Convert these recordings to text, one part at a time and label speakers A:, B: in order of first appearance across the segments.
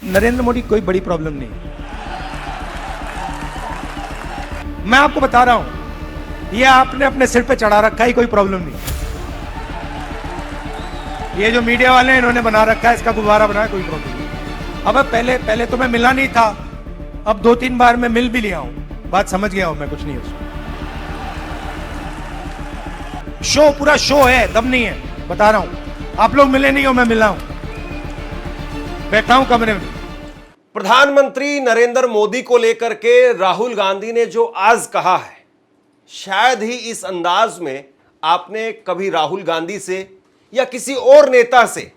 A: नरेंद्र मोदी कोई बड़ी प्रॉब्लम नहीं है। मैं आपको बता रहा हूं, ये आपने अपने सिर पे चढ़ा रखा है, कोई प्रॉब्लम नहीं। ये जो मीडिया वाले हैं इन्होंने बना रखा है, इसका गुब्बारा बनाया, कोई प्रॉब्लम नहीं। अब पहले तो मैं मिला नहीं था, अब 2-3 बार मैं मिल भी लिया हूं, बात समझ गया हूं मैं, कुछ नहीं उसमें। शो पूरा शो है, दम नहीं है, बता रहा हूं। आप लोग मिले नहीं हो, मैं मिला हूं, बैठा हूं कमरे में।
B: प्रधानमंत्री नरेंद्र मोदी को लेकर के राहुल गांधी ने जो आज कहा है, शायद ही इस अंदाज में आपने कभी राहुल गांधी से या किसी और नेता से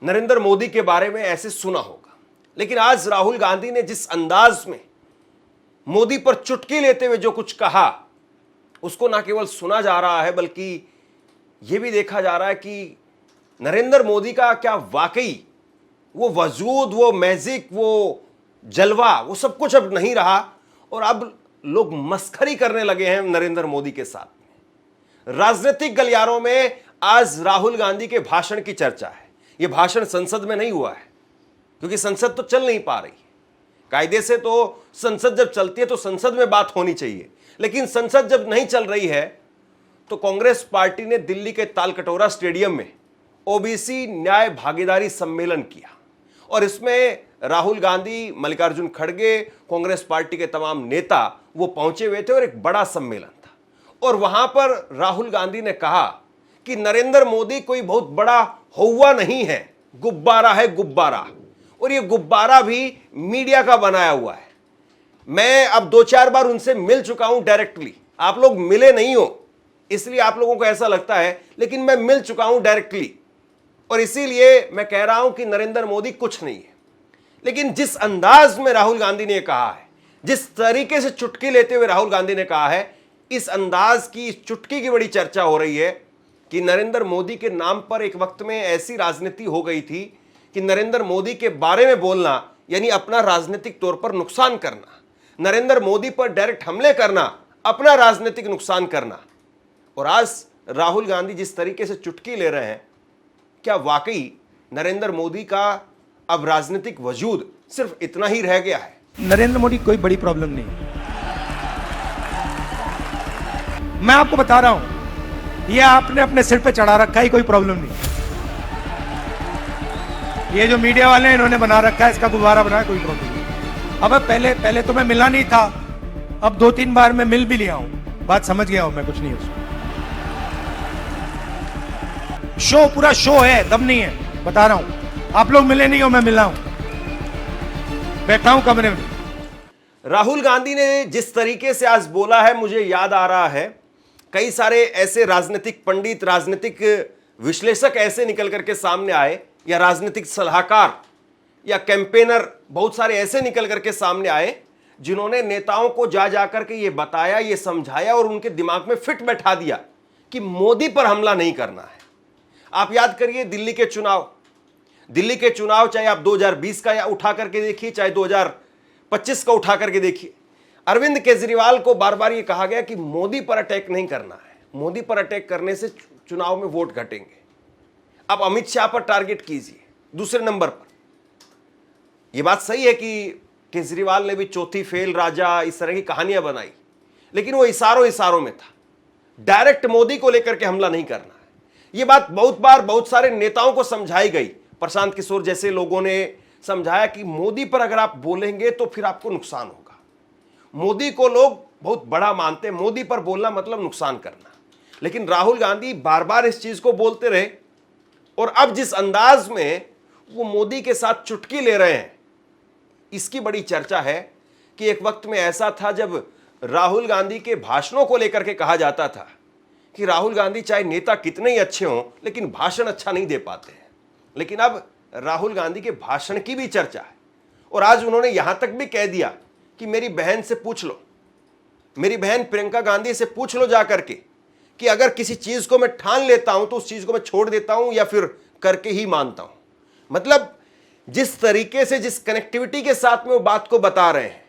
B: नरेंद्र मोदी के बारे में ऐसे सुना होगा। लेकिन आज राहुल गांधी ने जिस अंदाज में मोदी पर चुटकी लेते हुए जो कुछ कहा, उसको ना केवल सुना जा रहा है बल्कि यह भी देखा जा रहा है कि नरेंद्र मोदी का क्या वाकई वो वजूद, वो मैजिक, वो जलवा, वो सब कुछ अब नहीं रहा और अब लोग मस्खरी करने लगे हैं नरेंद्र मोदी के साथ। राजनीतिक गलियारों में आज राहुल गांधी के भाषण की चर्चा है। यह भाषण संसद में नहीं हुआ है क्योंकि संसद तो चल नहीं पा रही है। कायदे से तो संसद जब चलती है तो संसद में बात होनी चाहिए, लेकिन संसद जब नहीं चल रही है तो कांग्रेस पार्टी ने दिल्ली के तालकटोरा स्टेडियम में ओबीसी न्याय भागीदारी सम्मेलन किया और इसमें राहुल गांधी, मल्लिकार्जुन खड़गे, कांग्रेस पार्टी के तमाम नेता वो पहुंचे हुए थे और एक बड़ा सम्मेलन था। और वहां पर राहुल गांधी ने कहा कि नरेंद्र मोदी कोई बहुत बड़ा हुआ नहीं है, गुब्बारा है, गुब्बारा। और ये गुब्बारा भी मीडिया का बनाया हुआ है। मैं अब 2-4 बार उनसे मिल चुका हूं डायरेक्टली, आप लोग मिले नहीं हो इसलिए आप लोगों को ऐसा लगता है, लेकिन मैं मिल चुका हूं डायरेक्टली और इसीलिए मैं कह रहा हूं कि नरेंद्र मोदी कुछ नहीं है। लेकिन जिस अंदाज में राहुल गांधी ने कहा है, जिस तरीके से चुटकी लेते हुए राहुल गांधी ने कहा है, इस अंदाज की, इस चुटकी की बड़ी चर्चा हो रही है कि नरेंद्र मोदी के नाम पर एक वक्त में ऐसी राजनीति हो गई थी कि नरेंद्र मोदी के बारे में बोलना यानी अपना राजनीतिक तौर पर नुकसान करना, नरेंद्र मोदी पर डायरेक्ट हमले करना, अपना राजनीतिक नुकसान करना। और आज राहुल गांधी जिस तरीके से चुटकी ले रहे हैं, क्या वाकई नरेंद्र मोदी का अब राजनीतिक वजूद सिर्फ इतना ही रह गया है?
A: नरेंद्र मोदी कोई बड़ी प्रॉब्लम नहीं है। मैं आपको बता रहा हूं, ये आपने अपने सिर पे चढ़ा रखा है, कोई प्रॉब्लम नहीं। ये जो मीडिया वाले हैं इन्होंने बना रखा है, इसका गुब्बारा बनाया, कोई प्रॉब्लम नहीं। अब पहले तो मैं मिला नहीं था, अब 2-3 बार मैं मिल भी लिया हूं, बात समझ गया हूं मैं, कुछ नहीं उसमें। शो पूरा शो है, दम नहीं है, बता रहा हूं। आप लोग मिले नहीं हो, मैं मिला हूं, बैठा हूं कमरे में।
B: राहुल गांधी ने जिस तरीके से आज बोला है, मुझे याद आ रहा है कई सारे ऐसे राजनीतिक पंडित, राजनीतिक विश्लेषक ऐसे निकल करके सामने आए, या राजनीतिक सलाहकार या कैंपेनर बहुत सारे ऐसे निकल करके सामने आए जिन्होंने नेताओं को जा करके ये बताया, ये समझाया और उनके दिमाग में फिट बैठा दिया कि मोदी पर हमला नहीं करना है। आप याद करिए दिल्ली के चुनाव चाहे आप 2020 का या उठा करके देखिए, चाहे 2025 का उठा करके देखिए, अरविंद केजरीवाल को बार बार ये कहा गया कि मोदी पर अटैक नहीं करना है, मोदी पर अटैक करने से चुनाव में वोट घटेंगे। आप अमित शाह पर टारगेट कीजिए दूसरे नंबर पर। यह बात सही है कि केजरीवाल ने भी चौथी फेल राजा, इस तरह की कहानियां बनाई, लेकिन वो इशारों में था, डायरेक्ट मोदी को लेकर के हमला नहीं करना है। यह बात बहुत बार बहुत सारे नेताओं को समझाई गई। प्रशांत किशोर जैसे लोगों ने समझाया कि मोदी पर अगर आप बोलेंगे तो फिर आपको नुकसान होगा। मोदी को लोग बहुत बड़ा मानते हैं, मोदी पर बोलना मतलब नुकसान करना। लेकिन राहुल गांधी बार बार इस चीज को बोलते रहे और अब जिस अंदाज में वो मोदी के साथ चुटकी ले रहे हैं, इसकी बड़ी चर्चा है कि एक वक्त में ऐसा था जब राहुल गांधी के भाषणों को लेकर के कहा जाता था कि राहुल गांधी चाहे नेता कितने ही अच्छे हों लेकिन भाषण अच्छा नहीं दे पाते हैं। लेकिन अब राहुल गांधी के भाषण की भी चर्चा है और आज उन्होंने यहां तक भी कह दिया कि मेरी बहन से पूछ लो, मेरी बहन प्रियंका गांधी से पूछ लो जा करके कि अगर किसी चीज को मैं ठान लेता हूं तो उस चीज को मैं छोड़ देता हूं या फिर करके ही मानता हूं। मतलब जिस तरीके से, जिस कनेक्टिविटी के साथ में वो बात को बता रहे हैं,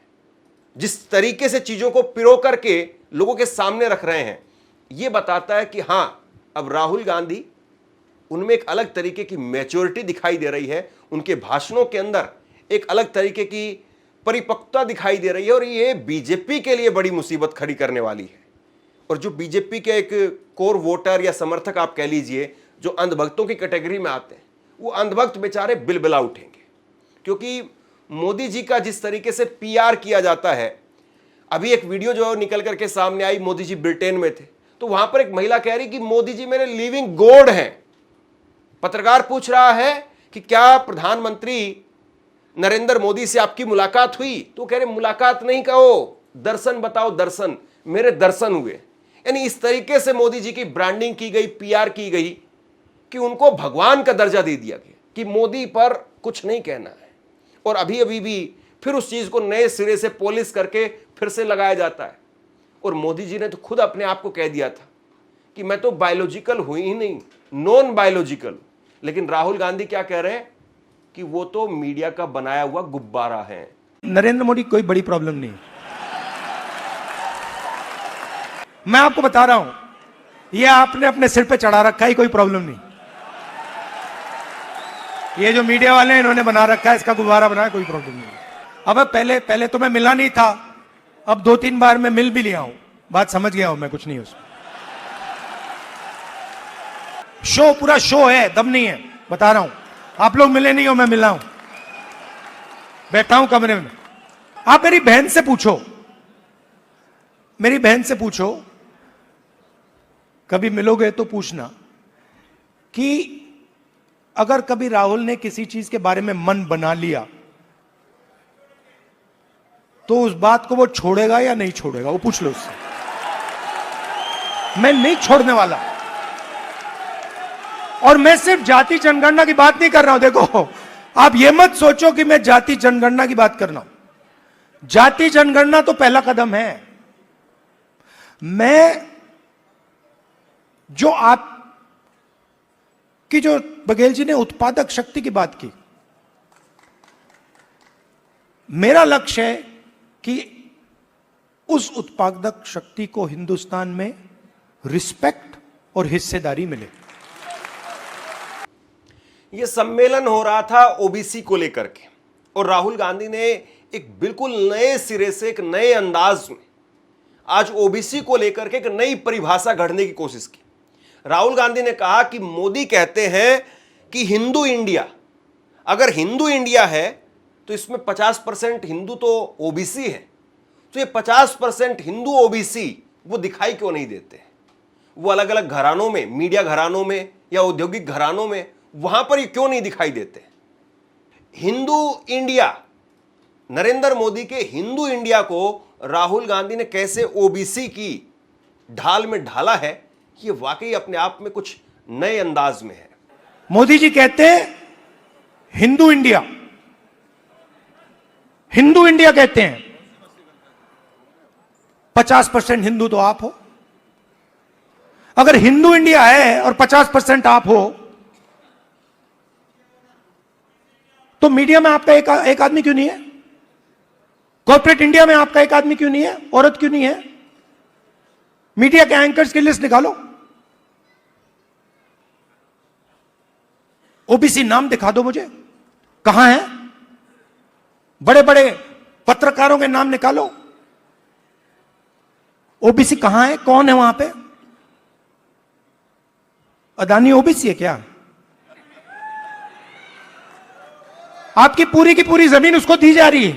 B: जिस तरीके से चीजों को पिरो करके लोगों के सामने रख रहे हैं, यह बताता है कि हां, अब राहुल गांधी, उनमें एक अलग तरीके की मैच्योरिटी दिखाई दे रही है। उनके भाषणों के अंदर एक अलग तरीके की परिपक्वता दिखाई दे रही है और ये बीजेपी के लिए बड़ी मुसीबत खड़ी करने वाली है। और जो बीजेपी के एक कोर वोटर या समर्थक आप कह लीजिए, जो अंधभक्तों की कैटेगरी में आते हैं, वो अंधभक्त बेचारे बिलबिला उठेंगे, क्योंकि मोदी जी का जिस तरीके से पीआर किया जाता है। अभी एक वीडियो जो निकल करके सामने आई, मोदी जी ब्रिटेन में थे, तो वहां पर एक महिला कह रही कि मोदी जी मेरे लिविंग गॉड हैं। पत्रकार पूछ रहा है कि क्या प्रधानमंत्री नरेंद्र मोदी से आपकी मुलाकात हुई? तो कह रहे मुलाकात नहीं, कहो दर्शन बताओ, दर्शन, मेरे दर्शन हुए। यानी इस तरीके से मोदी जी की ब्रांडिंग की गई, पीआर की गई कि उनको भगवान का दर्जा दे दिया गया कि मोदी पर कुछ नहीं कहना है। और अभी अभी भी फिर उस चीज को नए सिरे से पॉलिश करके फिर से लगाया जाता है। और मोदी जी ने तो खुद अपने आप को कह दिया था कि मैं तो बायोलॉजिकल हुई ही नहीं, नॉन बायोलॉजिकल। लेकिन राहुल गांधी क्या कह रहे हैं कि वो तो मीडिया का बनाया हुआ गुब्बारा है।
A: नरेंद्र मोदी कोई बड़ी प्रॉब्लम नहीं, मैं आपको बता रहा हूं, ये आपने अपने सिर पे चढ़ा रखा है, कोई प्रॉब्लम नहीं। ये जो मीडिया वाले हैं इन्होंने बना रखा है, इसका गुब्बारा बनाया, कोई प्रॉब्लम नहीं। अब पहले तो मैं मिला नहीं था, अब 2-3 बार मैं मिल भी लिया हूं, बात समझ गया हूं मैं, कुछ नहीं उसमें। शो पूरा शो है, दम नहीं है, बता रहा हूं। आप लोग मिले नहीं हो, मैं मिला हूं, बैठा हूं कमरे में। आप मेरी बहन से पूछो, मेरी बहन से पूछो, कभी मिलोगे तो पूछना कि अगर कभी राहुल ने किसी चीज के बारे में मन बना लिया तो उस बात को वो छोड़ेगा या नहीं छोड़ेगा, वो पूछ लो उससे। मैं नहीं छोड़ने वाला। और मैं सिर्फ जाति जनगणना की बात नहीं कर रहा हूं। देखो, आप ये मत सोचो कि मैं जाति जनगणना की बात कर रहा हूं। जाति जनगणना तो पहला कदम है। मैं जो आप कि जो बघेल जी ने उत्पादक शक्ति की बात की, मेरा लक्ष्य है कि उस उत्पादक शक्ति को हिंदुस्तान में रिस्पेक्ट और हिस्सेदारी मिले।
B: यह सम्मेलन हो रहा था ओबीसी को लेकर के, और राहुल गांधी ने एक बिल्कुल नए सिरे से, एक नए अंदाज में आज ओबीसी को लेकर के एक नई परिभाषा गढ़ने की कोशिश की। राहुल गांधी ने कहा कि मोदी कहते हैं कि हिंदू इंडिया, अगर हिंदू इंडिया है तो इसमें 50% हिंदू तो ओबीसी है, तो ये 50% हिंदू ओबीसी वो दिखाई क्यों नहीं देते? वो अलग अलग घरानों में, मीडिया घरानों में या औद्योगिक घरानों में, वहां पर ये क्यों नहीं दिखाई देते? हिंदू इंडिया, नरेंद्र मोदी के हिंदू इंडिया को राहुल गांधी ने कैसे ओबीसी की ढाल में ढाला है, ये वाकई अपने आप में कुछ नए अंदाज में है।
A: मोदी जी कहते हैं हिंदू इंडिया, हिंदू इंडिया कहते हैं, 50% हिंदू तो आप हो। अगर हिंदू इंडिया है और 50% आप हो, तो मीडिया में आपका एक आदमी क्यों नहीं है? कॉर्पोरेट इंडिया में आपका एक आदमी क्यों नहीं है? औरत क्यों नहीं है? मीडिया के एंकर्स की लिस्ट निकालो, ओबीसी नाम दिखा दो मुझे, कहां है? बड़े बड़े पत्रकारों के नाम निकालो, ओबीसी कहां है? कौन है वहां पे? अदानी ओबीसी है क्या? आपकी पूरी की पूरी जमीन उसको दी जा रही है,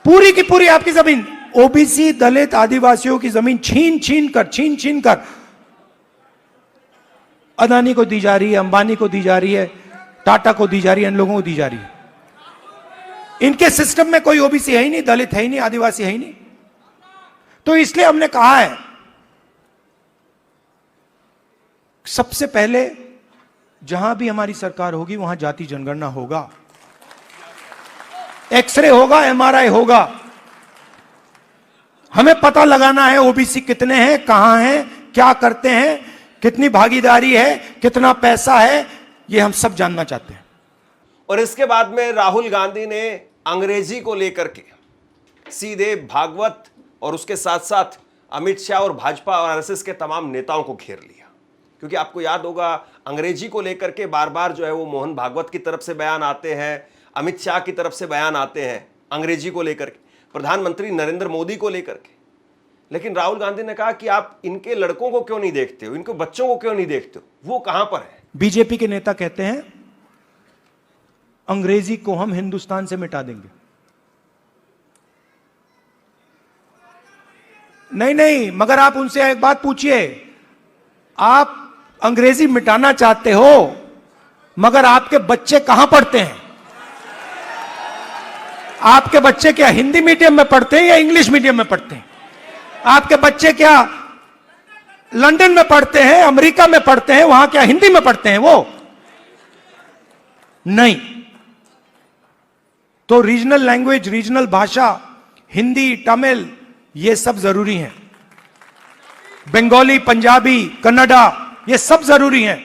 A: पूरी की पूरी आपकी जमीन, ओबीसी दलित आदिवासियों की जमीन छीन छीन कर अदानी को दी जा रही है, अंबानी को दी जा रही है, टाटा को दी जा रही है, इन लोगों को दी जा रही है। इनके सिस्टम में कोई ओबीसी है ही नहीं, दलित है ही नहीं, आदिवासी है ही नहीं। तो इसलिए हमने कहा है सबसे पहले जहां भी हमारी सरकार होगी वहां जाति जनगणना होगा, एक्सरे होगा, एमआरआई होगा। हमें पता लगाना है ओबीसी कितने हैं, कहां हैं, क्या करते हैं, कितनी भागीदारी है, कितना पैसा है, ये हम सब जानना चाहते हैं।
B: और इसके बाद में राहुल गांधी ने अंग्रेजी को लेकर के सीधे भागवत और उसके साथ साथ अमित शाह और भाजपा और आरएसएस के तमाम नेताओं को घेर लिया। क्योंकि आपको याद होगा अंग्रेजी को लेकर के बार बार जो है वो मोहन भागवत की तरफ से बयान आते हैं, अमित शाह की तरफ से बयान आते हैं अंग्रेजी को लेकर के, प्रधानमंत्री नरेंद्र मोदी को लेकर के। लेकिन राहुल गांधी ने कहा कि आप इनके लड़कों को क्यों नहीं देखते हो, इनके बच्चों को क्यों नहीं देखते हो, वो कहां पर है?
A: बीजेपी के नेता कहते हैं अंग्रेजी को हम हिंदुस्तान से मिटा देंगे। नहीं नहीं, मगर आप उनसे एक बात पूछिए, आप अंग्रेजी मिटाना चाहते हो मगर आपके बच्चे कहां पढ़ते हैं? आपके बच्चे क्या हिंदी मीडियम में पढ़ते हैं या इंग्लिश मीडियम में पढ़ते हैं? आपके बच्चे क्या लंदन में पढ़ते हैं, अमेरिका में पढ़ते हैं, वहां क्या हिंदी में पढ़ते हैं वो? नहीं। तो रीजनल लैंग्वेज, रीजनल भाषा, हिंदी, तमिल, ये सब जरूरी हैं। बंगाली, पंजाबी, कन्नडा, ये सब जरूरी हैं,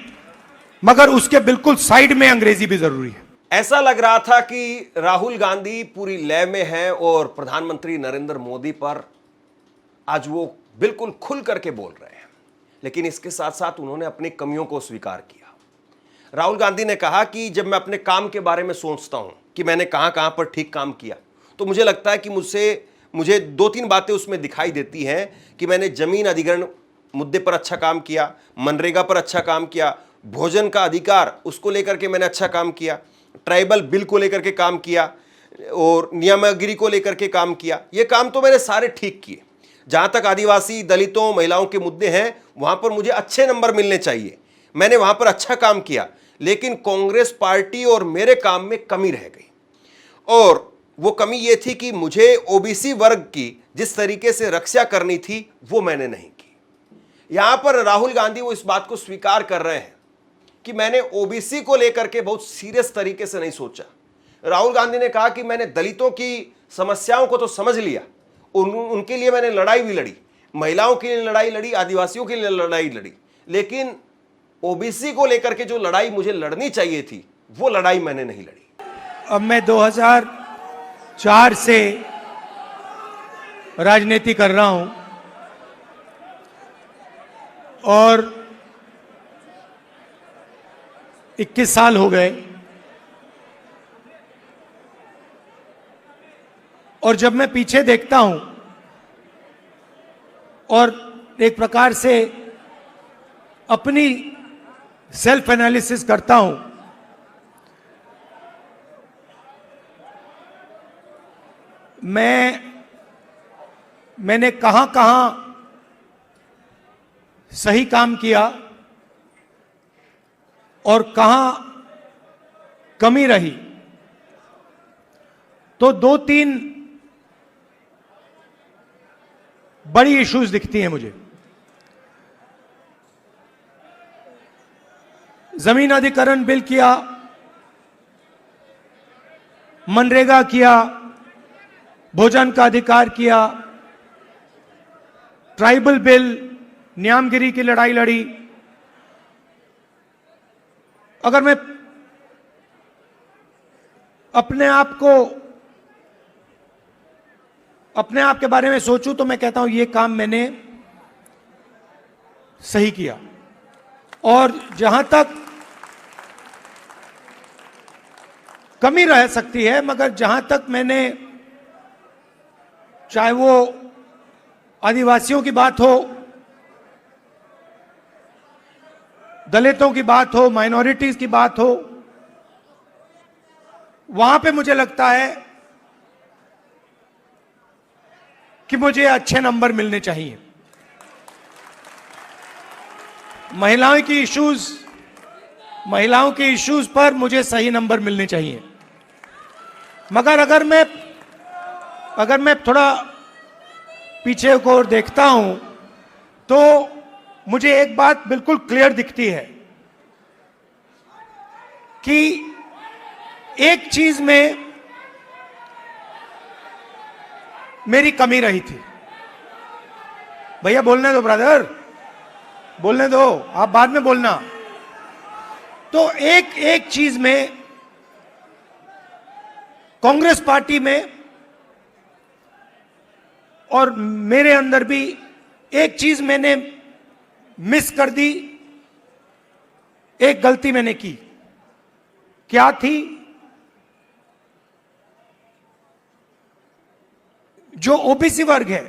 A: मगर उसके बिल्कुल साइड में अंग्रेजी भी जरूरी है।
B: ऐसा लग रहा था कि राहुल गांधी पूरी लय में है और प्रधानमंत्री नरेंद्र मोदी पर आज वो बिल्कुल खुल करके बोल रहे हैं, लेकिन इसके साथ साथ उन्होंने अपनी कमियों को स्वीकार किया। राहुल गांधी ने कहा कि जब मैं अपने काम के बारे में सोचता हूं कि मैंने कहां कहां पर ठीक काम किया, तो मुझे लगता है कि मुझे 2-3 बातें उसमें दिखाई देती हैं कि मैंने जमीन अधिग्रहण मुद्दे पर अच्छा काम किया, मनरेगा पर अच्छा काम किया, भोजन का अधिकार उसको लेकर के मैंने अच्छा काम किया, ट्राइबल बिल को लेकर के काम किया और नियमगिरी को लेकर के काम किया। ये काम तो मैंने सारे ठीक किए। जहां तक आदिवासी, दलितों, महिलाओं के मुद्दे हैं, वहां पर मुझे अच्छे नंबर मिलने चाहिए, मैंने वहां पर अच्छा काम किया। लेकिन कांग्रेस पार्टी और मेरे काम में कमी रह गई, और वो कमी ये थी कि मुझे ओबीसी वर्ग की जिस तरीके से रक्षा करनी थी वो मैंने नहीं की। यहां पर राहुल गांधी वो इस बात को स्वीकार कर रहे हैं कि मैंने ओबीसी को लेकर के बहुत सीरियस तरीके से नहीं सोचा। राहुल गांधी ने कहा कि मैंने दलितों की समस्याओं को तो समझ लिया, उनके लिए मैंने लड़ाई भी लड़ी, महिलाओं के लिए लड़ाई लड़ी, आदिवासियों के लिए लड़ाई लड़ी, लेकिन ओबीसी को लेकर के जो लड़ाई मुझे लड़नी चाहिए थी वो लड़ाई मैंने नहीं लड़ी।
A: अब मैं 2004 से राजनीति कर रहा हूं और 21 साल हो गए, और जब मैं पीछे देखता हूं और एक प्रकार से अपनी सेल्फ एनालिसिस करता हूं, मैंने कहां कहां सही काम किया और कहां कमी रही, तो 2-3 बड़ी इश्यूज दिखती हैं मुझे। जमीन अधिग्रहण बिल किया, मनरेगा किया, भोजन का अधिकार किया, ट्राइबल बिल, नियमगिरी की लड़ाई लड़ी। अगर मैं अपने आप के बारे में सोचूं तो मैं कहता हूं ये काम मैंने सही किया। और जहां तक कमी रह सकती है, मगर जहां तक मैंने, चाहे वो आदिवासियों की बात हो, दलितों की बात हो, माइनॉरिटीज की बात हो, वहां पे मुझे लगता है कि मुझे अच्छे नंबर मिलने चाहिए। महिलाओं की इश्यूज पर मुझे सही नंबर मिलने चाहिए। मगर अगर मैं थोड़ा पीछे को देखता हूं तो मुझे एक बात बिल्कुल क्लियर दिखती है कि एक चीज में मेरी कमी रही थी। भैया बोलने दो, ब्रदर बोलने दो, आप बाद में बोलना। तो एक चीज में कांग्रेस पार्टी में और मेरे अंदर भी एक चीज मैंने मिस कर दी, एक गलती मैंने की। क्या थी? जो ओबीसी वर्ग है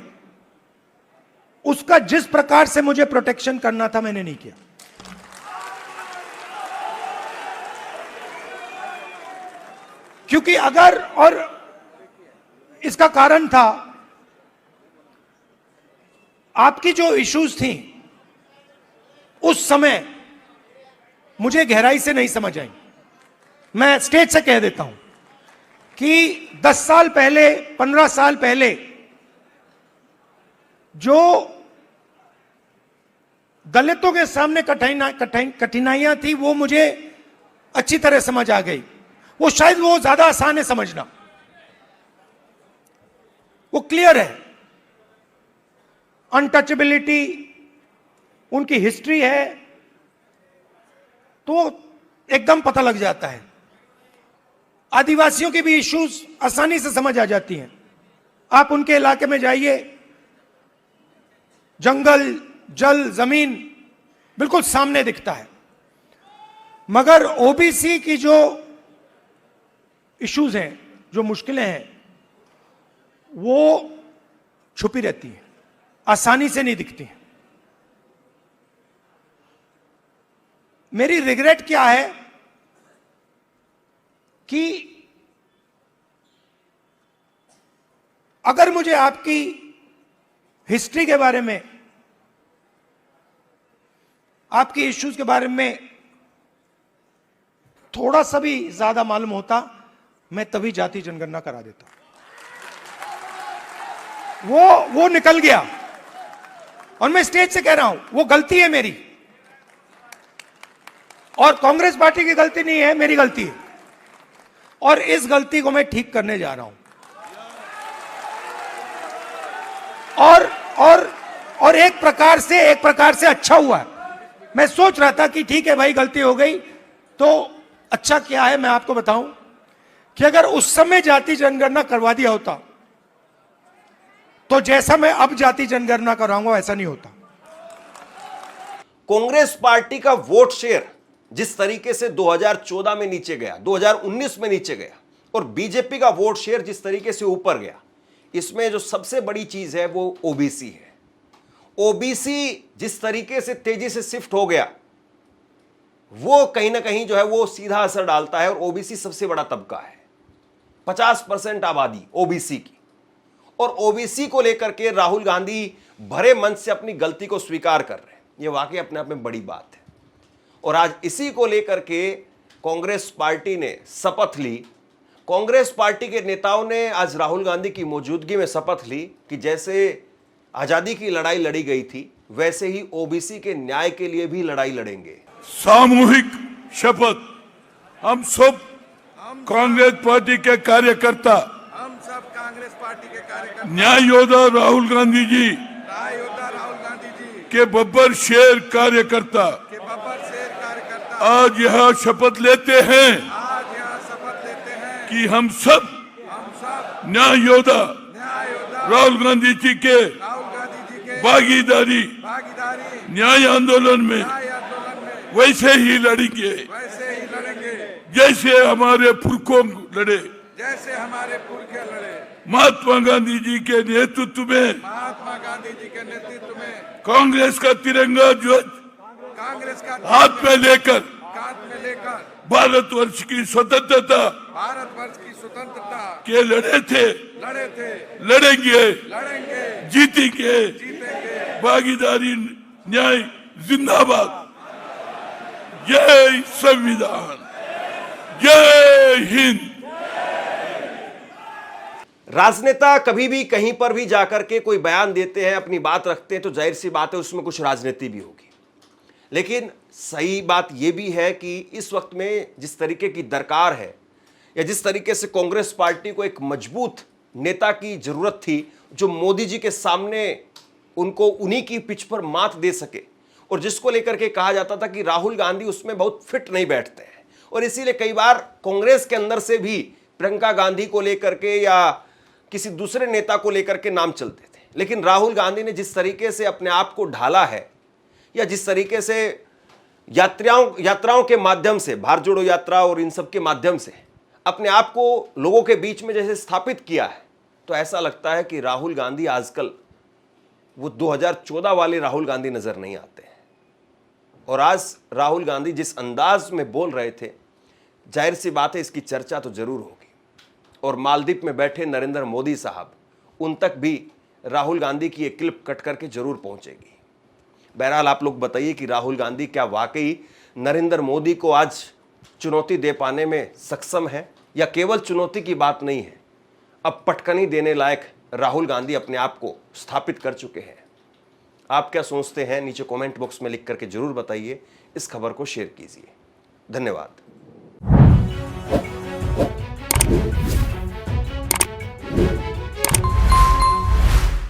A: उसका जिस प्रकार से मुझे प्रोटेक्शन करना था मैंने नहीं किया। क्योंकि अगर, और इसका कारण था आपकी जो इश्यूज थी उस समय मुझे गहराई से नहीं समझ आई। मैं स्टेज से कह देता हूं कि 10 साल पहले, 15 साल पहले जो दलितों के सामने कठिनाइयां थी वो मुझे अच्छी तरह समझ आ गई। वो शायद वो ज्यादा आसान है समझना, वो क्लियर है। अनटचेबिलिटी, उनकी हिस्ट्री है तो एकदम पता लग जाता है। आदिवासियों की भी इश्यूज आसानी से समझ आ जाती हैं। आप उनके इलाके में जाइए, जंगल, जल, जमीन बिल्कुल सामने दिखता है। मगर ओबीसी की जो इश्यूज हैं, जो मुश्किलें हैं, वो छुपी रहती हैं, आसानी से नहीं दिखती हैं। मेरी रिग्रेट क्या है कि अगर मुझे आपकी हिस्ट्री के बारे में, आपकी इश्यूज के बारे में थोड़ा सा भी ज्यादा मालूम होता, मैं तभी जाति जनगणना करा देता। वो निकल गया। और मैं स्टेज से कह रहा हूं, वो गलती है मेरी, और कांग्रेस पार्टी की गलती नहीं है, मेरी गलती है। और इस गलती को मैं ठीक करने जा रहा हूं। और एक प्रकार से अच्छा हुआ है। मैं सोच रहा था कि ठीक है भाई, गलती हो गई तो अच्छा क्या है। मैं आपको बताऊं कि अगर उस समय जाति जनगणना करवा दिया होता तो जैसा मैं अब जाति जनगणना कराऊंगा वैसा नहीं होता।
B: कांग्रेस पार्टी का वोट शेयर जिस तरीके से 2014 में नीचे गया, 2019 में नीचे गया, और बीजेपी का वोट शेयर जिस तरीके से ऊपर गया, इसमें जो सबसे बड़ी चीज है वो ओबीसी है। ओबीसी जिस तरीके से तेजी से शिफ्ट हो गया, वो कहीं ना कहीं जो है वो सीधा असर डालता है। और ओबीसी सबसे बड़ा तबका है, 50% आबादी ओबीसी की। और ओबीसी को लेकर के राहुल गांधी भरे मन से अपनी गलती को स्वीकार कर रहे हैं, ये वाकई अपने आप में बड़ी बात है। और आज इसी को लेकर के कांग्रेस पार्टी ने शपथ ली। कांग्रेस पार्टी के नेताओं ने आज राहुल गांधी की मौजूदगी में शपथ ली कि जैसे आजादी की लड़ाई लड़ी गई थी, वैसे ही ओबीसी के न्याय के लिए भी लड़ाई लड़ेंगे।
C: सामूहिक शपथ। हम सब कांग्रेस पार्टी के कार्यकर्ता,
D: हम सब कांग्रेस पार्टी के कार्यकर्ता,
C: न्याय योद्धा राहुल गांधी जी के बब्बर शेर कार्यकर्ता आज यह शपथ लेते हैं कि हम सब न्याय योद्धा राहुल गांधी जी के भागीदारी न्याय आंदोलन में वैसे ही लड़ेंगे जैसे हमारे पुरखों लड़े, महात्मा गांधी जी के नेतृत्व में कांग्रेस का तिरंगा ध्वज हाथ में लेकर भारतवर्ष की स्वतंत्रता के लड़े थे, लड़ेंगे, जीतेंगे। भागीदारी न्याय जिंदाबाद। जय संविधान, जय हिंद।
B: राजनेता कभी भी कहीं पर भी जाकर के कोई बयान देते हैं, अपनी बात रखते हैं, तो जाहिर सी बात है उसमें कुछ राजनीति भी होगी। लेकिन सही बात यह भी है कि इस वक्त में जिस तरीके की दरकार है, या जिस तरीके से कांग्रेस पार्टी को एक मजबूत नेता की जरूरत थी जो मोदी जी के सामने उनको उन्हीं की पिच पर मात दे सके, और जिसको लेकर के कहा जाता था कि राहुल गांधी उसमें बहुत फिट नहीं बैठते हैं, और इसीलिए कई बार कांग्रेस के अंदर से भी प्रियंका गांधी को लेकर के या किसी दूसरे नेता को लेकर के नाम चलते थे। लेकिन राहुल गांधी ने जिस तरीके से अपने आप को ढाला है, या जिस तरीके से यात्राओं के माध्यम से, भारत जोड़ो यात्रा और इन सब के माध्यम से अपने आप को लोगों के बीच में जैसे स्थापित किया है, तो ऐसा लगता है कि राहुल गांधी आजकल वो 2014 वाले राहुल गांधी नजर नहीं आते हैं। और आज राहुल गांधी जिस अंदाज में बोल रहे थे, जाहिर सी बात है इसकी चर्चा तो जरूर होगी। और मालदीव में बैठे नरेंद्र मोदी साहब, उन तक भी राहुल गांधी की एक क्लिप कट करके जरूर पहुंचेगी। बहरहाल आप लोग बताइए कि राहुल गांधी क्या वाकई नरेंद्र मोदी को आज चुनौती दे पाने में सक्षम है, या केवल चुनौती की बात नहीं है, अब पटकनी देने लायक राहुल गांधी अपने आप को स्थापित कर चुके हैं। आप क्या सोचते हैं नीचे कमेंट बॉक्स में लिख करके जरूर बताइए। इस खबर को शेयर कीजिए। धन्यवाद।